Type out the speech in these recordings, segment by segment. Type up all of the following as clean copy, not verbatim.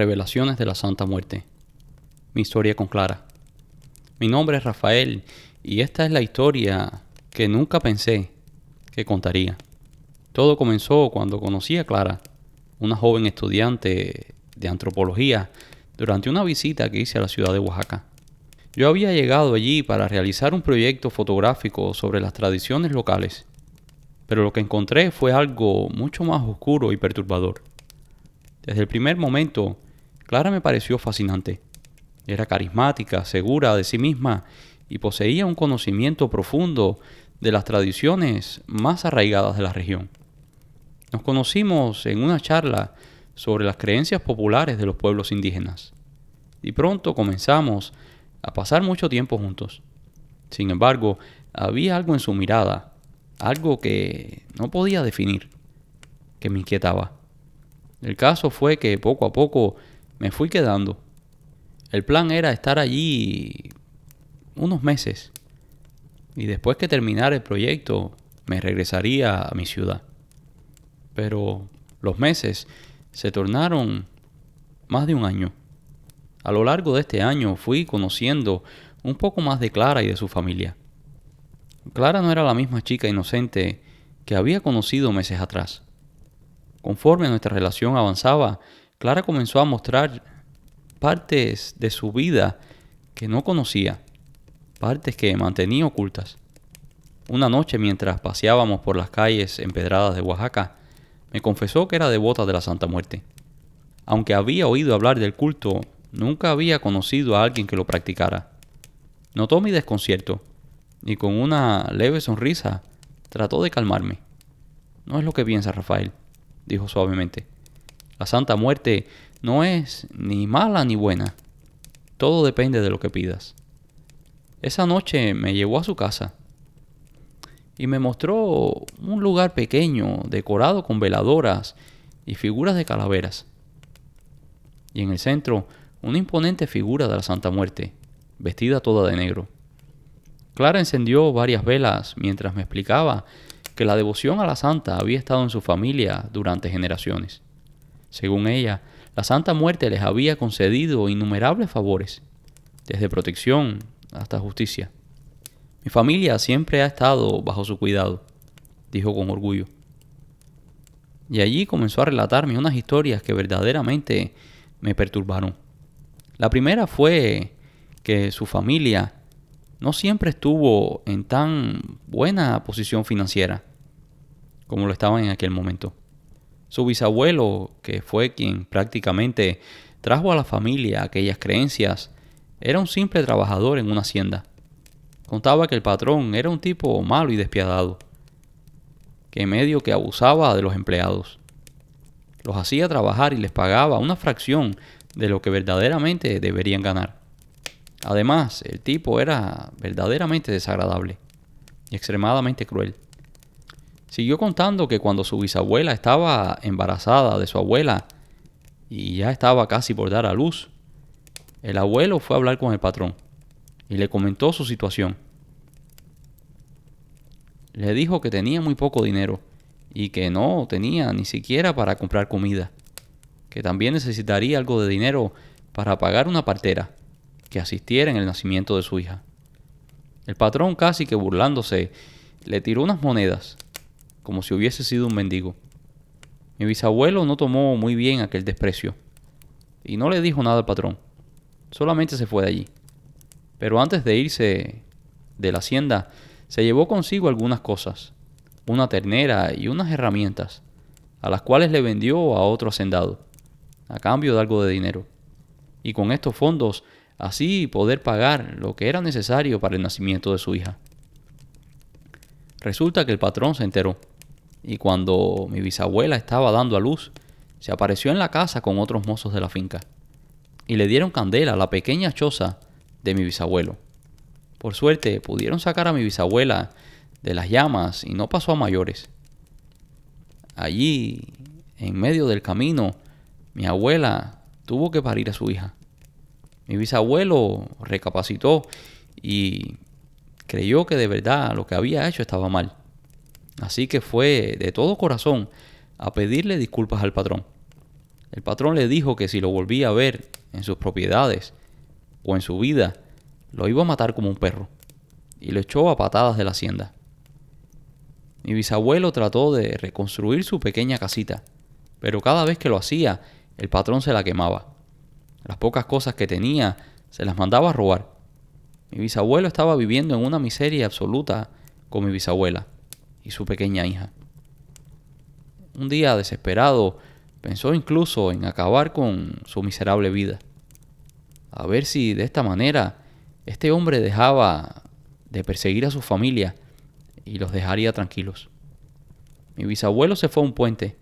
Revelaciones de la Santa Muerte. Mi historia con Clara. Mi nombre es Rafael y esta es la historia que nunca pensé que contaría. Todo comenzó cuando conocí a Clara, una joven estudiante de antropología, durante una visita que hice a la ciudad de Oaxaca. Yo había llegado allí para realizar un proyecto fotográfico sobre las tradiciones locales, pero lo que encontré fue algo mucho más oscuro y perturbador. Desde el primer momento, Clara me pareció fascinante. Era carismática, segura de sí misma y poseía un conocimiento profundo de las tradiciones más arraigadas de la región. Nos conocimos en una charla sobre las creencias populares de los pueblos indígenas y pronto comenzamos a pasar mucho tiempo juntos. Sin embargo, había algo en su mirada, algo que no podía definir, que me inquietaba. El caso fue que poco a poco me fui quedando. El plan era estar allí unos meses y después que terminara el proyecto me regresaría a mi ciudad. Pero los meses se tornaron más de un año. A lo largo de este año fui conociendo un poco más de Clara y de su familia. Clara no era la misma chica inocente que había conocido meses atrás. Conforme nuestra relación avanzaba, Clara comenzó a mostrar partes de su vida que no conocía, partes que mantenía ocultas. Una noche, mientras paseábamos por las calles empedradas de Oaxaca, me confesó que era devota de la Santa Muerte. Aunque había oído hablar del culto, nunca había conocido a alguien que lo practicara. Notó mi desconcierto y con una leve sonrisa trató de calmarme. No es lo que piensa Rafael, dijo suavemente. La Santa Muerte no es ni mala ni buena. Todo depende de lo que pidas. Esa noche me llevó a su casa y me mostró un lugar pequeño decorado con veladoras y figuras de calaveras. Y en el centro, una imponente figura de la Santa Muerte, vestida toda de negro. Clara encendió varias velas mientras me explicaba que la devoción a la Santa había estado en su familia durante generaciones. Según ella, la Santa Muerte les había concedido innumerables favores, desde protección hasta justicia. Mi familia siempre ha estado bajo su cuidado, dijo con orgullo. Y allí comenzó a relatarme unas historias que verdaderamente me perturbaron. La primera fue que su familia no siempre estuvo en tan buena posición financiera como lo estaban en aquel momento. Su bisabuelo, que fue quien prácticamente trajo a la familia aquellas creencias, era un simple trabajador en una hacienda. Contaba que el patrón era un tipo malo y despiadado, que medio que abusaba de los empleados. Los hacía trabajar y les pagaba una fracción de lo que verdaderamente deberían ganar. Además, el tipo era verdaderamente desagradable y extremadamente cruel. Siguió contando que cuando su bisabuela estaba embarazada de su abuela y ya estaba casi por dar a luz, el abuelo fue a hablar con el patrón y le comentó su situación. Le dijo que tenía muy poco dinero y que no tenía ni siquiera para comprar comida, que también necesitaría algo de dinero para pagar una partera que asistiera en el nacimiento de su hija. El patrón, casi que burlándose, le tiró unas monedas, como si hubiese sido un mendigo. Mi bisabuelo no tomó muy bien aquel desprecio y no le dijo nada al patrón, solamente se fue de allí. Pero antes de irse de la hacienda, se llevó consigo algunas cosas, una ternera y unas herramientas, a las cuales le vendió a otro hacendado, a cambio de algo de dinero. Y con estos fondos, así poder pagar lo que era necesario para el nacimiento de su hija. Resulta que el patrón se enteró, y cuando mi bisabuela estaba dando a luz, se apareció en la casa con otros mozos de la finca, y le dieron candela a la pequeña choza de mi bisabuelo. Por suerte, pudieron sacar a mi bisabuela de las llamas y no pasó a mayores. Allí, en medio del camino, mi abuela tuvo que parir a su hija. Mi bisabuelo recapacitó y creyó que de verdad lo que había hecho estaba mal. Así que fue de todo corazón a pedirle disculpas al patrón. El patrón le dijo que si lo volvía a ver en sus propiedades o en su vida, lo iba a matar como un perro, y lo echó a patadas de la hacienda. Mi bisabuelo trató de reconstruir su pequeña casita, pero cada vez que lo hacía, el patrón se la quemaba. Las pocas cosas que tenía se las mandaba a robar. Mi bisabuelo estaba viviendo en una miseria absoluta con mi bisabuela y su pequeña hija. Un día, desesperado, pensó incluso en acabar con su miserable vida. A ver si de esta manera este hombre dejaba de perseguir a su familia y los dejaría tranquilos. Mi bisabuelo se fue a un puente,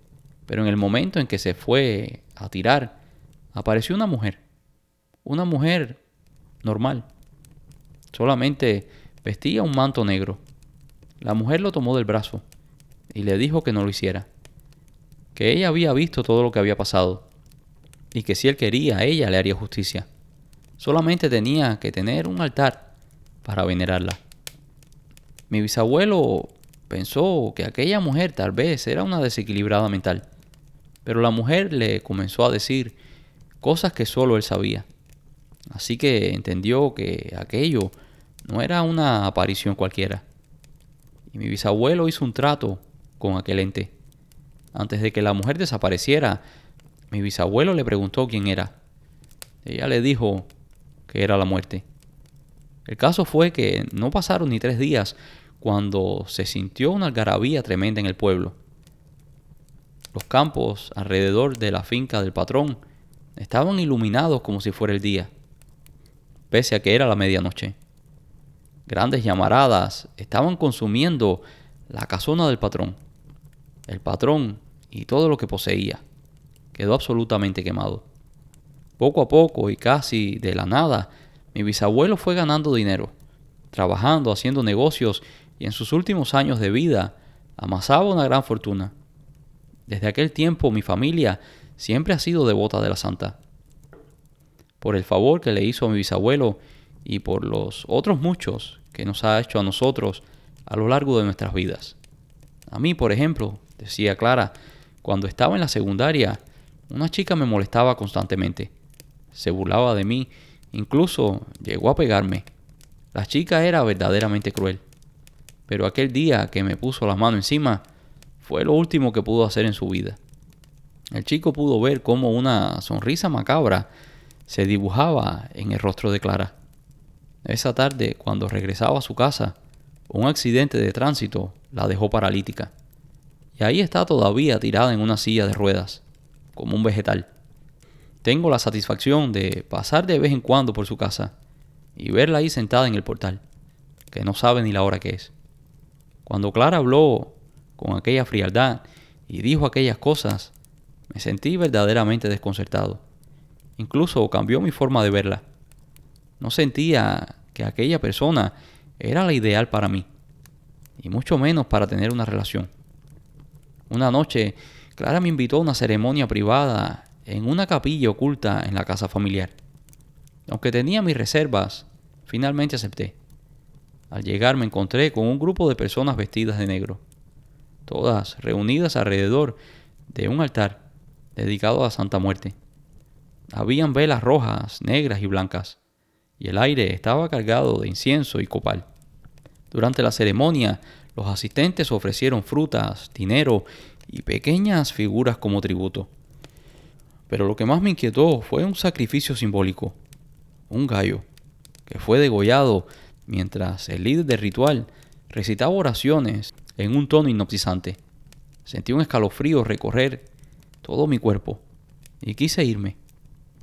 pero en el momento en que se fue a tirar, apareció una mujer normal. Solamente vestía un manto negro. La mujer lo tomó del brazo y le dijo que no lo hiciera, que ella había visto todo lo que había pasado y que si él quería, ella le haría justicia. Solamente tenía que tener un altar para venerarla. Mi bisabuelo pensó que aquella mujer tal vez era una desequilibrada mental, pero la mujer le comenzó a decir cosas que solo él sabía. Así que entendió que aquello no era una aparición cualquiera. Y mi bisabuelo hizo un trato con aquel ente. Antes de que la mujer desapareciera, mi bisabuelo le preguntó quién era. Ella le dijo que era la muerte. El caso fue que no pasaron ni 3 días cuando se sintió una algarabía tremenda en el pueblo. Los campos alrededor de la finca del patrón estaban iluminados como si fuera el día, pese a que era la medianoche. Grandes llamaradas estaban consumiendo la casona del patrón. El patrón y todo lo que poseía quedó absolutamente quemado. Poco a poco y casi de la nada, mi bisabuelo fue ganando dinero, trabajando, haciendo negocios y en sus últimos años de vida amasaba una gran fortuna. Desde aquel tiempo mi familia siempre ha sido devota de la santa. Por el favor que le hizo a mi bisabuelo y por los otros muchos que nos ha hecho a nosotros a lo largo de nuestras vidas. A mí, por ejemplo, decía Clara, cuando estaba en la secundaria, una chica me molestaba constantemente. Se burlaba de mí, incluso llegó a pegarme. La chica era verdaderamente cruel. Pero aquel día que me puso las manos encima, fue lo último que pudo hacer en su vida. El chico pudo ver cómo una sonrisa macabra se dibujaba en el rostro de Clara. Esa tarde, cuando regresaba a su casa, un accidente de tránsito la dejó paralítica. Y ahí está todavía tirada en una silla de ruedas, como un vegetal. Tengo la satisfacción de pasar de vez en cuando por su casa y verla ahí sentada en el portal, que no sabe ni la hora que es. Cuando Clara habló con aquella frialdad y dijo aquellas cosas, me sentí verdaderamente desconcertado. Incluso cambió mi forma de verla. No sentía que aquella persona era la ideal para mí, y mucho menos para tener una relación. Una noche, Clara me invitó a una ceremonia privada en una capilla oculta en la casa familiar. Aunque tenía mis reservas, finalmente acepté. Al llegar me encontré con un grupo de personas vestidas de negro, todas reunidas alrededor de un altar dedicado a Santa Muerte. Habían velas rojas, negras y blancas, y el aire estaba cargado de incienso y copal. Durante la ceremonia, los asistentes ofrecieron frutas, dinero y pequeñas figuras como tributo. Pero lo que más me inquietó fue un sacrificio simbólico, un gallo, que fue degollado mientras el líder del ritual recitaba oraciones en un tono hipnotizante. Sentí un escalofrío recorrer todo mi cuerpo y quise irme,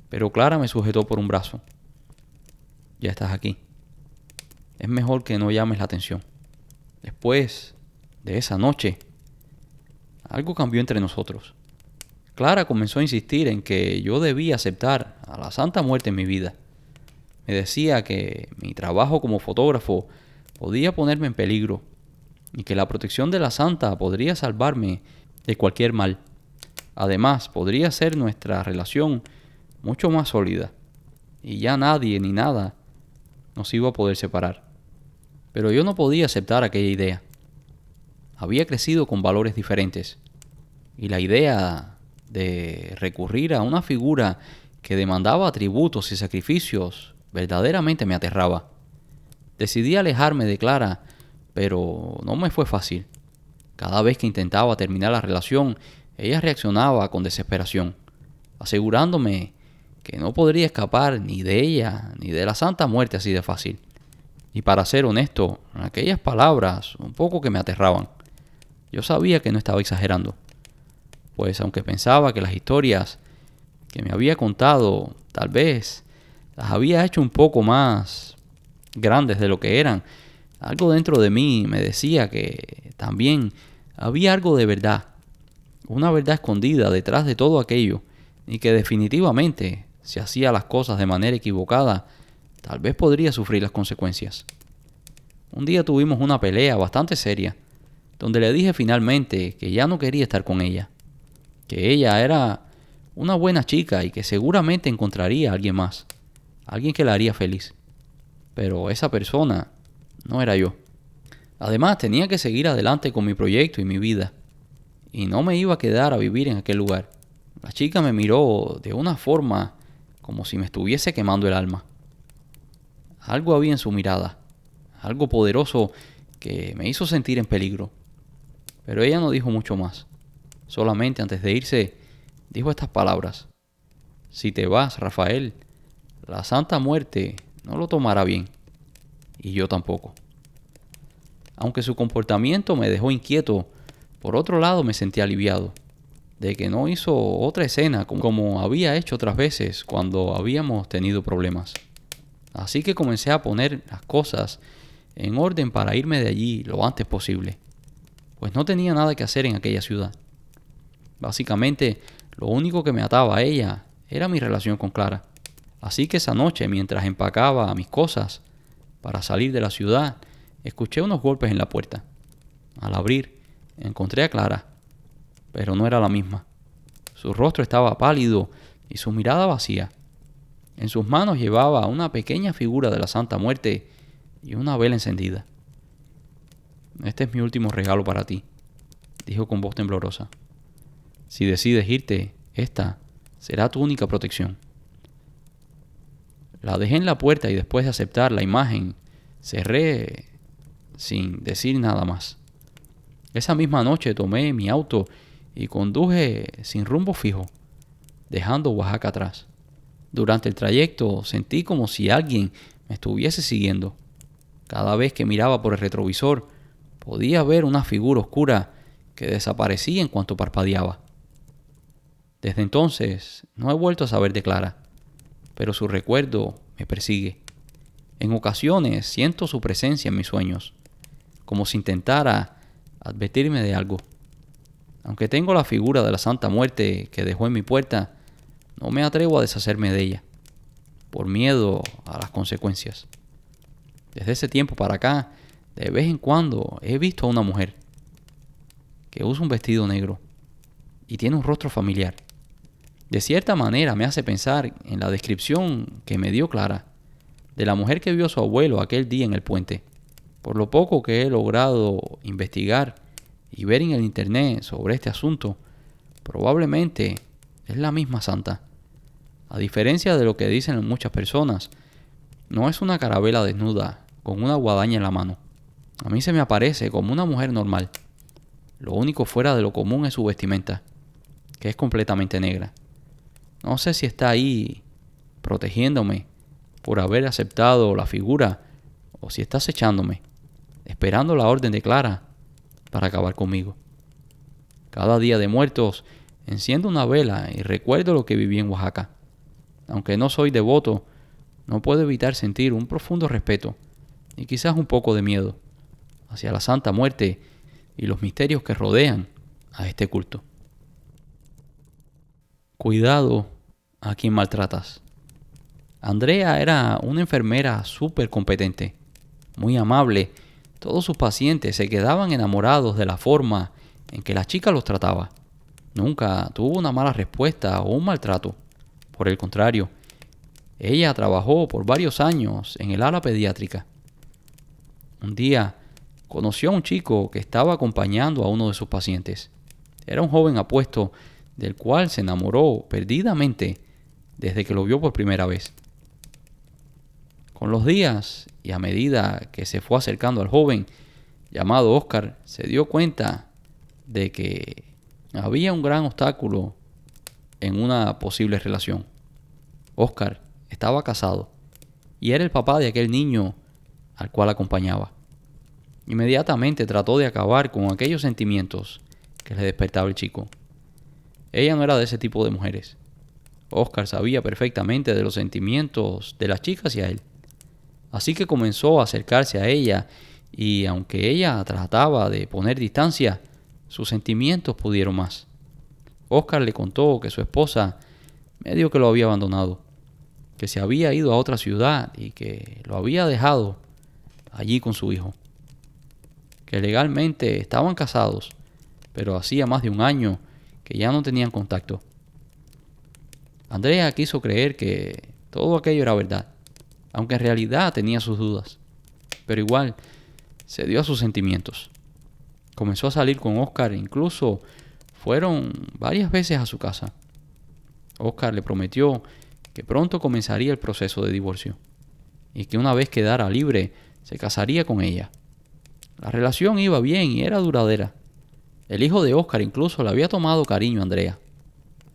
pero Clara me sujetó por un brazo. Ya estás aquí. Es mejor que no llames la atención. Después de esa noche, algo cambió entre nosotros. Clara comenzó a insistir en que yo debía aceptar a la Santa Muerte en mi vida. Me decía que mi trabajo como fotógrafo podía ponerme en peligro y que la protección de la Santa podría salvarme de cualquier mal. Además, podría ser nuestra relación mucho más sólida y ya nadie ni nada nos iba a poder separar. Pero yo no podía aceptar aquella idea. Había crecido con valores diferentes y la idea de recurrir a una figura que demandaba tributos y sacrificios verdaderamente me aterraba. Decidí alejarme de Clara, pero no me fue fácil. Cada vez que intentaba terminar la relación, ella reaccionaba con desesperación, asegurándome que no podría escapar ni de ella ni de la Santa Muerte así de fácil. Y para ser honesto, aquellas palabras un poco que me aterraban. Yo sabía que no estaba exagerando, pues aunque pensaba que las historias que me había contado tal vez las había hecho un poco más grandes de lo que eran, algo dentro de mí me decía que también había algo de verdad, una verdad escondida detrás de todo aquello, y que definitivamente, si hacía las cosas de manera equivocada, tal vez podría sufrir las consecuencias. Un día tuvimos una pelea bastante seria, donde le dije finalmente que ya no quería estar con ella, que ella era una buena chica y que seguramente encontraría a alguien más, alguien que la haría feliz. Pero esa persona no era yo. Además, tenía que seguir adelante con mi proyecto y mi vida, y no me iba a quedar a vivir en aquel lugar. La chica me miró de una forma como si me estuviese quemando el alma. Algo había en su mirada, algo poderoso que me hizo sentir en peligro. Pero ella no dijo mucho más. Solamente antes de irse, dijo estas palabras: si te vas, Rafael, la Santa Muerte no lo tomará bien, y yo tampoco. Aunque su comportamiento me dejó inquieto, por otro lado me sentí aliviado de que no hizo otra escena como había hecho otras veces cuando habíamos tenido problemas. Así que comencé a poner las cosas en orden para irme de allí lo antes posible, pues no tenía nada que hacer en aquella ciudad. Básicamente, lo único que me ataba a ella era mi relación con Clara. Así que esa noche, mientras empacaba mis cosas para salir de la ciudad, escuché unos golpes en la puerta. Al abrir, encontré a Clara, pero no era la misma. Su rostro estaba pálido y su mirada vacía. En sus manos llevaba una pequeña figura de la Santa Muerte y una vela encendida. Este es mi último regalo para ti, dijo con voz temblorosa. Si decides irte, esta será tu única protección. La dejé en la puerta y después de aceptar la imagen, cerré sin decir nada más. Esa misma noche tomé mi auto y conduje sin rumbo fijo, dejando Oaxaca atrás. Durante el trayecto sentí como si alguien me estuviese siguiendo. Cada vez que miraba por el retrovisor, podía ver una figura oscura que desaparecía en cuanto parpadeaba. Desde entonces no he vuelto a saber de Clara, pero su recuerdo me persigue. En ocasiones siento su presencia en mis sueños, como si intentara advertirme de algo. Aunque tengo la figura de la Santa Muerte que dejó en mi puerta, no me atrevo a deshacerme de ella, por miedo a las consecuencias. Desde ese tiempo para acá, de vez en cuando he visto a una mujer que usa un vestido negro y tiene un rostro familiar. De cierta manera me hace pensar en la descripción que me dio Clara de la mujer que vio a su abuelo aquel día en el puente. Por lo poco que he logrado investigar y ver en el internet sobre este asunto, probablemente es la misma santa. A diferencia de lo que dicen muchas personas, no es una carabela desnuda con una guadaña en la mano. A mí se me aparece como una mujer normal. Lo único fuera de lo común es su vestimenta, que es completamente negra. No sé si está ahí protegiéndome por haber aceptado la figura o si está acechándome, esperando la orden de Clara para acabar conmigo. Cada día de muertos enciendo una vela y recuerdo lo que viví en Oaxaca. Aunque no soy devoto, no puedo evitar sentir un profundo respeto y quizás un poco de miedo hacia la Santa Muerte y los misterios que rodean a este culto. Cuidado a quien maltratas. Andrea era una enfermera súper competente, muy amable. Todos sus pacientes se quedaban enamorados de la forma en que la chica los trataba. Nunca tuvo una mala respuesta o un maltrato. Por el contrario, ella trabajó por varios años en el ala pediátrica. Un día conoció a un chico que estaba acompañando a uno de sus pacientes. Era un joven apuesto del cual se enamoró perdidamente desde que lo vio por primera vez. Con los días y a medida que se fue acercando al joven llamado Oscar, se dio cuenta de que había un gran obstáculo en una posible relación. Oscar estaba casado y era el papá de aquel niño al cual acompañaba. Inmediatamente trató de acabar con aquellos sentimientos que le despertaba el chico. Ella no era de ese tipo de mujeres. Oscar sabía perfectamente de los sentimientos de las chicas hacia él. Así que comenzó a acercarse a ella y aunque ella trataba de poner distancia, sus sentimientos pudieron más. Oscar le contó que su esposa medio que lo había abandonado, que se había ido a otra ciudad y que lo había dejado allí con su hijo. Que legalmente estaban casados, pero hacía más de un año que ya no tenían contacto. Andrea quiso creer que todo aquello era verdad, aunque en realidad tenía sus dudas, pero igual se dio a sus sentimientos. Comenzó a salir con Oscar e incluso fueron varias veces a su casa. Oscar le prometió que pronto comenzaría el proceso de divorcio y que una vez quedara libre se casaría con ella. La relación iba bien y era duradera. El hijo de Oscar incluso le había tomado cariño a Andrea.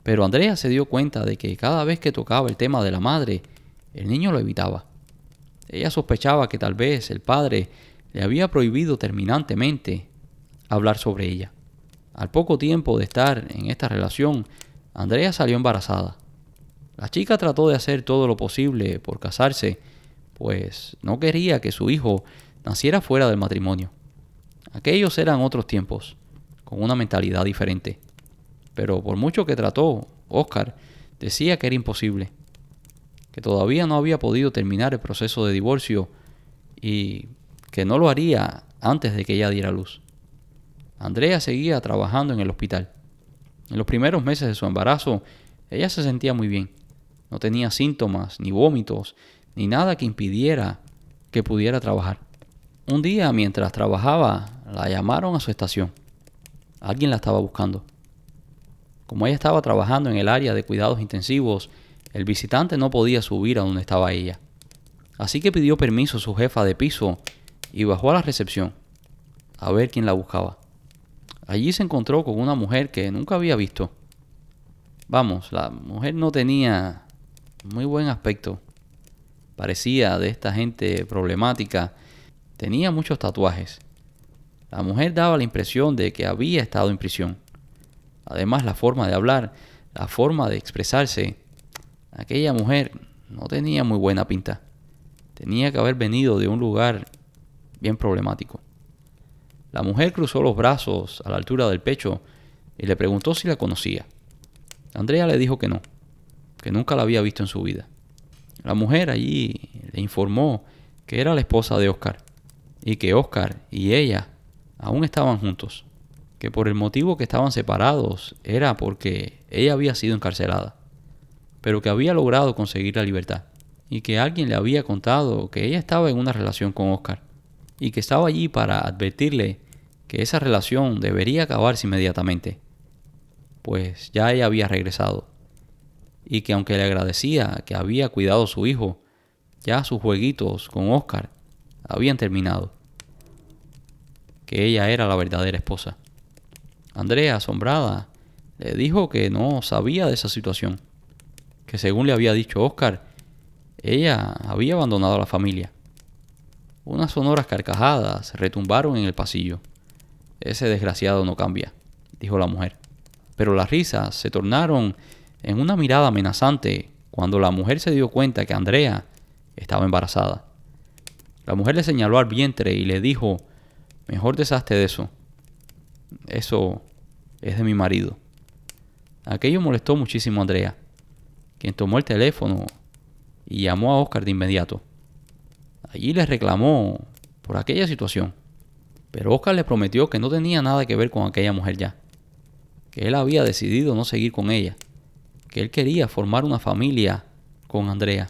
Pero Andrea se dio cuenta de que cada vez que tocaba el tema de la madre, el niño lo evitaba. Ella sospechaba que tal vez el padre le había prohibido terminantemente hablar sobre ella. Al poco tiempo de estar en esta relación, Andrea salió embarazada. La chica trató de hacer todo lo posible por casarse, pues no quería que su hijo naciera fuera del matrimonio. Aquellos eran otros tiempos, con una mentalidad diferente. Pero por mucho que trató, Oscar decía que era imposible, que todavía no había podido terminar el proceso de divorcio y que no lo haría antes de que ella diera luz. Andrea seguía trabajando en el hospital. En los primeros meses de su embarazo, ella se sentía muy bien. No tenía síntomas, ni vómitos, ni nada que impidiera que pudiera trabajar. Un día, mientras trabajaba, la llamaron a su estación. Alguien la estaba buscando. Como ella estaba trabajando en el área de cuidados intensivos, el visitante no podía subir a donde estaba ella. Así que pidió permiso a su jefa de piso y bajó a la recepción a ver quién la buscaba. Allí se encontró con una mujer que nunca había visto. Vamos, la mujer no tenía muy buen aspecto. Parecía de esta gente problemática. Tenía muchos tatuajes. La mujer daba la impresión de que había estado en prisión. Además, la forma de hablar, la forma de expresarse, aquella mujer no tenía muy buena pinta. Tenía que haber venido de un lugar bien problemático. La mujer cruzó los brazos a la altura del pecho y le preguntó si la conocía. Andrea le dijo que no, que nunca la había visto en su vida. La mujer allí le informó que era la esposa de Oscar y que Oscar y ella aún estaban juntos, que por el motivo que estaban separados era porque ella había sido encarcelada, pero que había logrado conseguir la libertad y que alguien le había contado que ella estaba en una relación con Oscar y que estaba allí para advertirle que esa relación debería acabarse inmediatamente, pues ya ella había regresado y que aunque le agradecía que había cuidado a su hijo, ya sus jueguitos con Oscar habían terminado, que ella era la verdadera esposa. Andrea, asombrada, le dijo que no sabía de esa situación, que según le había dicho Oscar, ella había abandonado a la familia. Unas sonoras carcajadas retumbaron en el pasillo. Ese desgraciado no cambia, dijo la mujer. Pero las risas se tornaron en una mirada amenazante cuando la mujer se dio cuenta que Andrea estaba embarazada. La mujer le señaló al vientre y le dijo: mejor deshazte de eso. Eso es de mi marido. Aquello molestó muchísimo a Andrea, quien tomó el teléfono y llamó a Oscar de inmediato. Allí le reclamó por aquella situación, pero Oscar le prometió que no tenía nada que ver con aquella mujer ya, que él había decidido no seguir con ella, que él quería formar una familia con Andrea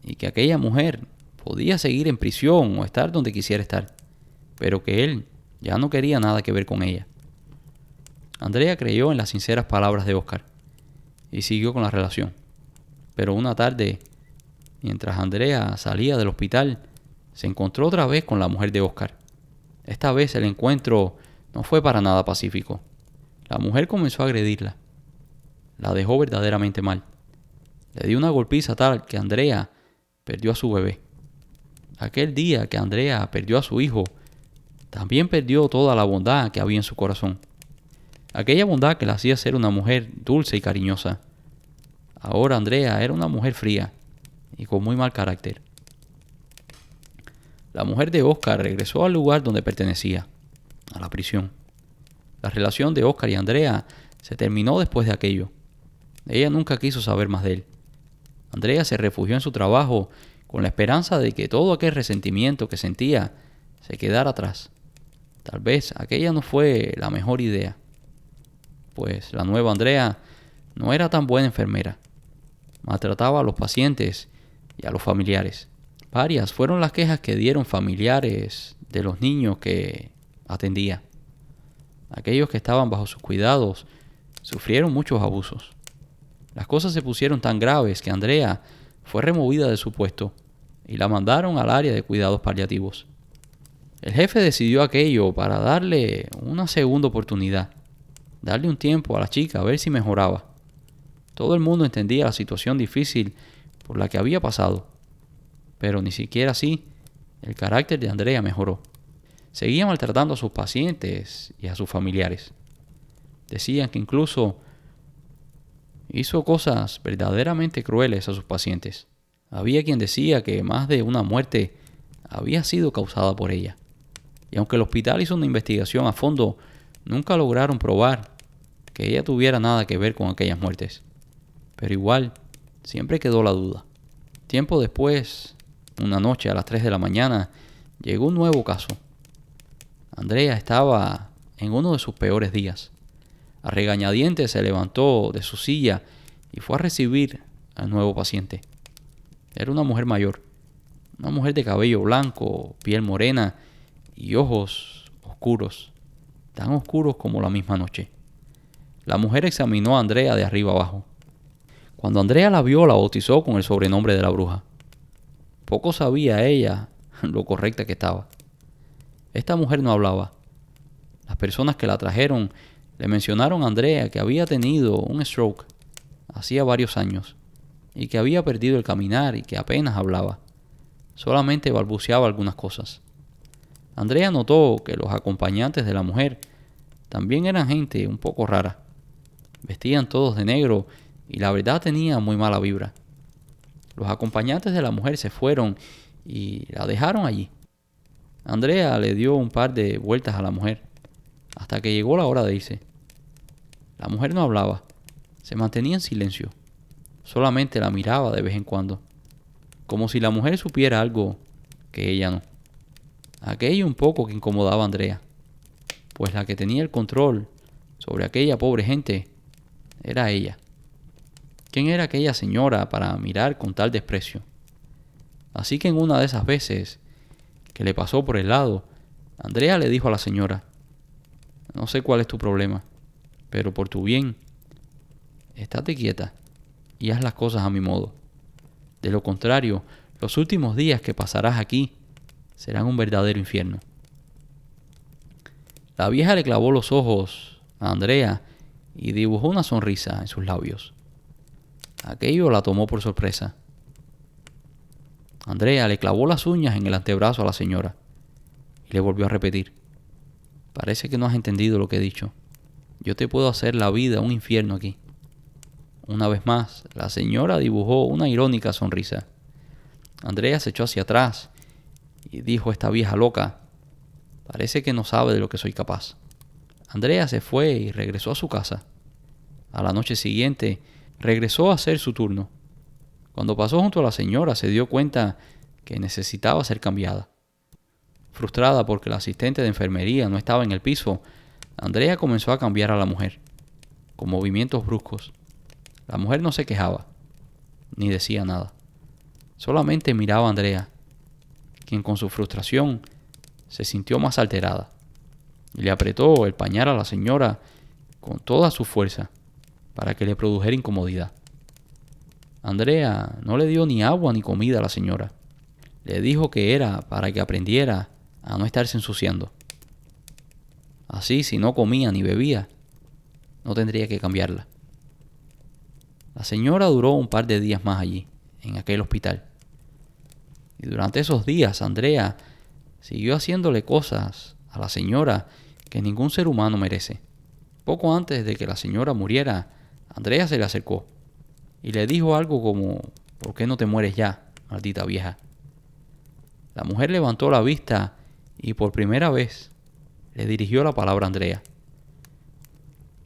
y que aquella mujer podía seguir en prisión o estar donde quisiera estar, pero que él ya no quería nada que ver con ella. Andrea creyó en las sinceras palabras de Oscar y siguió con la relación. Pero una tarde, mientras Andrea salía del hospital, se encontró otra vez con la mujer de Oscar. Esta vez el encuentro no fue para nada pacífico. La mujer comenzó a agredirla. La dejó verdaderamente mal. Le dio una golpiza tal que Andrea perdió a su bebé. Aquel día que Andrea perdió a su hijo, también perdió toda la bondad que había en su corazón. Aquella bondad que la hacía ser una mujer dulce y cariñosa. Ahora Andrea era una mujer fría y con muy mal carácter. La mujer de Oscar regresó al lugar donde pertenecía, a la prisión. La relación de Oscar y Andrea se terminó después de aquello. Ella nunca quiso saber más de él. Andrea se refugió en su trabajo con la esperanza de que todo aquel resentimiento que sentía se quedara atrás. Tal vez aquella no fue la mejor idea, pues la nueva Andrea no era tan buena enfermera. Maltrataba a los pacientes y a los familiares. Varias fueron las quejas que dieron familiares de los niños que atendía. Aquellos que estaban bajo sus cuidados sufrieron muchos abusos. Las cosas se pusieron tan graves que Andrea fue removida de su puesto y la mandaron al área de cuidados paliativos. El jefe decidió aquello para darle una segunda oportunidad, darle un tiempo a la chica a ver si mejoraba. Todo el mundo entendía la situación difícil por la que había pasado, pero ni siquiera así el carácter de Andrea mejoró. Seguía maltratando a sus pacientes y a sus familiares. Decían que incluso hizo cosas verdaderamente crueles a sus pacientes. Había quien decía que más de una muerte había sido causada por ella. Y aunque el hospital hizo una investigación a fondo, nunca lograron probar que ella tuviera nada que ver con aquellas muertes. Pero igual, siempre quedó la duda. Tiempo después, una noche a las 3 de la mañana, llegó un nuevo caso. Andrea estaba en uno de sus peores días. A regañadientes se levantó de su silla y fue a recibir al nuevo paciente. Era una mujer mayor, una mujer de cabello blanco, piel morena y ojos oscuros, tan oscuros como la misma noche. La mujer examinó a Andrea de arriba abajo. Cuando Andrea la vio, la bautizó con el sobrenombre de la bruja. Poco sabía ella lo correcta que estaba. Esta mujer no hablaba. Las personas que la trajeron le mencionaron a Andrea que había tenido un stroke hacía varios años y que había perdido el caminar y que apenas hablaba. Solamente balbuceaba algunas cosas. Andrea notó que los acompañantes de la mujer también eran gente un poco rara. Vestían todos de negro y la verdad tenía muy mala vibra. Los acompañantes de la mujer se fueron y la dejaron allí. Andrea le dio un par de vueltas a la mujer hasta que llegó la hora de irse. La mujer no hablaba, se mantenía en silencio. Solamente la miraba de vez en cuando, como si la mujer supiera algo que ella no. Aquello un poco que incomodaba a Andrea, pues la que tenía el control sobre aquella pobre gente era ella. ¿Quién era aquella señora para mirar con tal desprecio? Así que en una de esas veces que le pasó por el lado, Andrea le dijo a la señora: no sé cuál es tu problema, pero por tu bien, estate quieta y haz las cosas a mi modo. De lo contrario, los últimos días que pasarás aquí serán un verdadero infierno. La vieja le clavó los ojos a Andrea y dibujó una sonrisa en sus labios. Aquello la tomó por sorpresa. Andrea le clavó las uñas en el antebrazo a la señora y le volvió a repetir: parece que no has entendido lo que he dicho. Yo te puedo hacer la vida un infierno aquí. Una vez más, la señora dibujó una irónica sonrisa. Andrea se echó hacia atrás y dijo: esta vieja loca, parece que no sabe de lo que soy capaz. Andrea se fue y regresó a su casa. A la noche siguiente, regresó a hacer su turno. Cuando pasó junto a la señora, se dio cuenta que necesitaba ser cambiada. Frustrada porque el asistente de enfermería no estaba en el piso, Andrea comenzó a cambiar a la mujer, con movimientos bruscos. La mujer no se quejaba, ni decía nada. Solamente miraba a Andrea, quien con su frustración se sintió más alterada, y le apretó el pañal a la señora con toda su fuerza para que le produjera incomodidad. Andrea no le dio ni agua ni comida a la señora. Le dijo que era para que aprendiera a no estarse ensuciando. Así, si no comía ni bebía, no tendría que cambiarla. La señora duró un par de días más allí, en aquel hospital. Y durante esos días, Andrea siguió haciéndole cosas a la señora que ningún ser humano merece. Poco antes de que la señora muriera, Andrea se le acercó y le dijo algo como: ¿por qué no te mueres ya, maldita vieja? La mujer levantó la vista y por primera vez le dirigió la palabra a Andrea.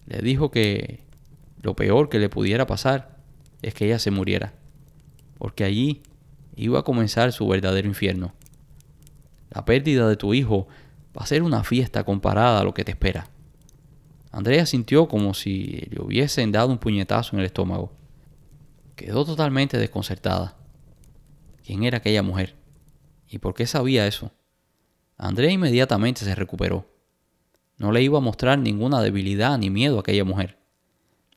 Le dijo que lo peor que le pudiera pasar es que ella se muriera, porque allí iba a comenzar su verdadero infierno. La pérdida de tu hijo va a ser una fiesta comparada a lo que te espera. Andrea sintió como si le hubiesen dado un puñetazo en el estómago. Quedó totalmente desconcertada. ¿Quién era aquella mujer? ¿Y por qué sabía eso? Andrea inmediatamente se recuperó. No le iba a mostrar ninguna debilidad ni miedo a aquella mujer.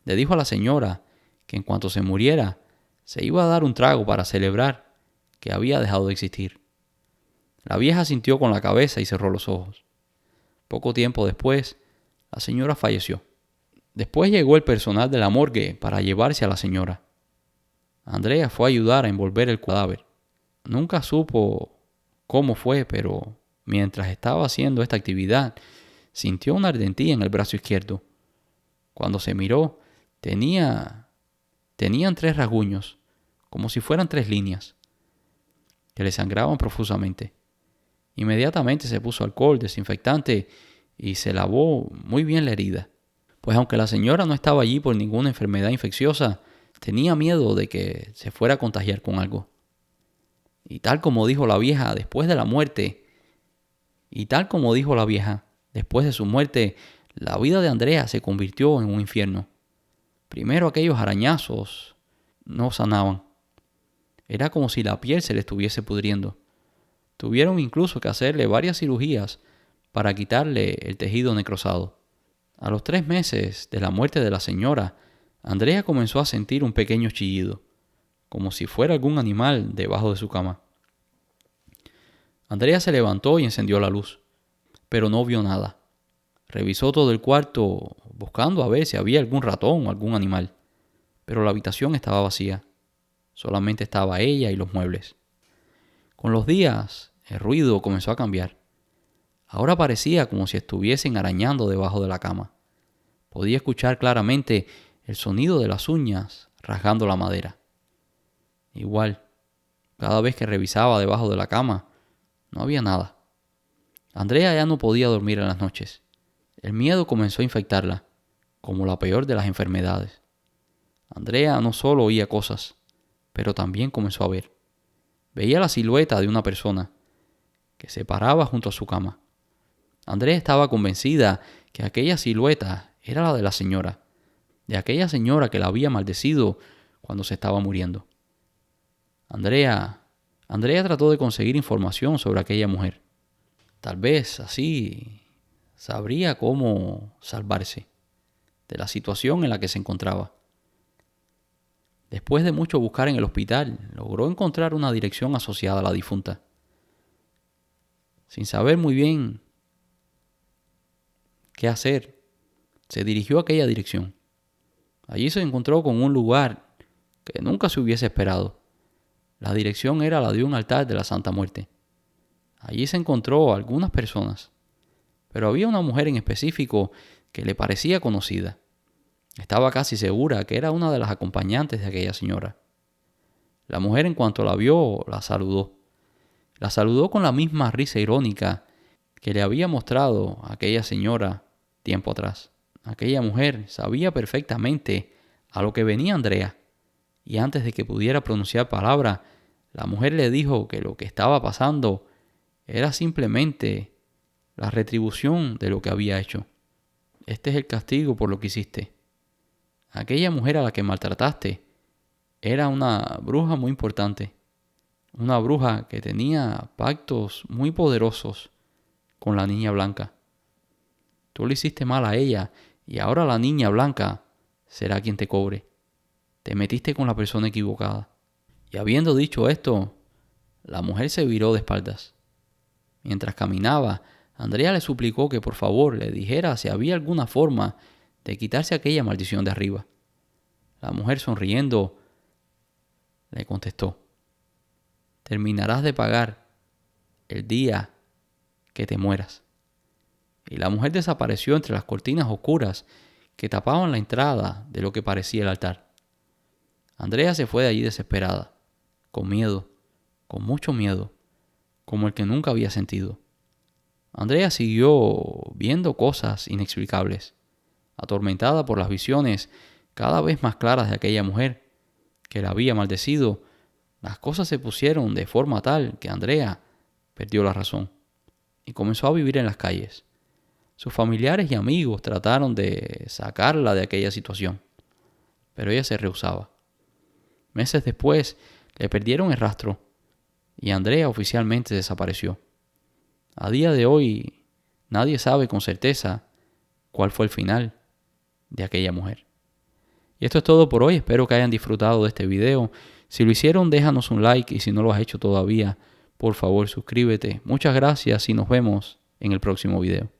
Le dijo a la señora que en cuanto se muriera, se iba a dar un trago para celebrar que había dejado de existir. La vieja asintió con la cabeza y cerró los ojos. Poco tiempo después, la señora falleció. Después llegó el personal de la morgue para llevarse a la señora. Andrea fue a ayudar a envolver el cadáver. Nunca supo cómo fue, pero mientras estaba haciendo esta actividad, sintió una ardentía en el brazo izquierdo. Cuando se miró, tenían 3 rasguños, como si fueran 3 líneas, que le sangraban profusamente. Inmediatamente se puso alcohol, desinfectante y se lavó muy bien la herida. Pues aunque la señora no estaba allí por ninguna enfermedad infecciosa, tenía miedo de que se fuera a contagiar con algo. Y tal como dijo la vieja después de su muerte, la vida de Andrea se convirtió en un infierno. Primero aquellos arañazos no sanaban. Era como si la piel se le estuviese pudriendo. Tuvieron incluso que hacerle varias cirugías para quitarle el tejido necrosado. A los 3 meses de la muerte de la señora, Andrea comenzó a sentir un pequeño chillido, como si fuera algún animal debajo de su cama. Andrea se levantó y encendió la luz, pero no vio nada. Revisó todo el cuarto buscando a ver si había algún ratón o algún animal, pero la habitación estaba vacía. Solamente estaba ella y los muebles. Con los días, el ruido comenzó a cambiar. Ahora parecía como si estuviesen arañando debajo de la cama. Podía escuchar claramente el sonido de las uñas rasgando la madera. Igual, cada vez que revisaba debajo de la cama, no había nada. Andrea ya no podía dormir en las noches. El miedo comenzó a infectarla, como la peor de las enfermedades. Andrea no solo oía cosas, pero también comenzó a ver. Veía la silueta de una persona que se paraba junto a su cama. Andrea estaba convencida que aquella silueta era la de la señora, de aquella señora que la había maldecido cuando se estaba muriendo. Andrea trató de conseguir información sobre aquella mujer. Tal vez así sabría cómo salvarse de la situación en la que se encontraba. Después de mucho buscar en el hospital, logró encontrar una dirección asociada a la difunta. Sin saber muy bien qué hacer, se dirigió a aquella dirección. Allí se encontró con un lugar que nunca se hubiese esperado. La dirección era la de un altar de la Santa Muerte. Allí se encontró a algunas personas, pero había una mujer en específico que le parecía conocida. Estaba casi segura que era una de las acompañantes de aquella señora. La mujer, en cuanto la vio, la saludó. La saludó con la misma risa irónica que le había mostrado a aquella señora tiempo atrás. Aquella mujer sabía perfectamente a lo que venía Andrea, y antes de que pudiera pronunciar palabra, la mujer le dijo que lo que estaba pasando era simplemente la retribución de lo que había hecho. Este es el castigo por lo que hiciste. Aquella mujer a la que maltrataste era una bruja muy importante. Una bruja que tenía pactos muy poderosos con la niña blanca. Tú le hiciste mal a ella Y ahora la niña blanca será quien te cobre. Te metiste con la persona equivocada. Y habiendo dicho esto, la mujer se viró de espaldas. Mientras caminaba, Andrea le suplicó que por favor le dijera si había alguna forma de quitarse aquella maldición de arriba. La mujer, sonriendo, le contestó: terminarás de pagar el día que te mueras. Y la mujer desapareció entre las cortinas oscuras que tapaban la entrada de lo que parecía el altar. Andrea se fue de allí desesperada, con miedo, con mucho miedo, como el que nunca había sentido. Andrea siguió viendo cosas inexplicables, atormentada por las visiones cada vez más claras de aquella mujer que la había maldecido. Las cosas se pusieron de forma tal que Andrea perdió la razón y comenzó a vivir en las calles. Sus familiares y amigos trataron de sacarla de aquella situación, pero ella se rehusaba. Meses después le perdieron el rastro y Andrea oficialmente desapareció. A día de hoy nadie sabe con certeza cuál fue el final de aquella mujer. Y esto es todo por hoy. Espero que hayan disfrutado de este video. Si lo hicieron, déjanos un like, y si no lo has hecho todavía, por favor suscríbete. Muchas gracias y nos vemos en el próximo video.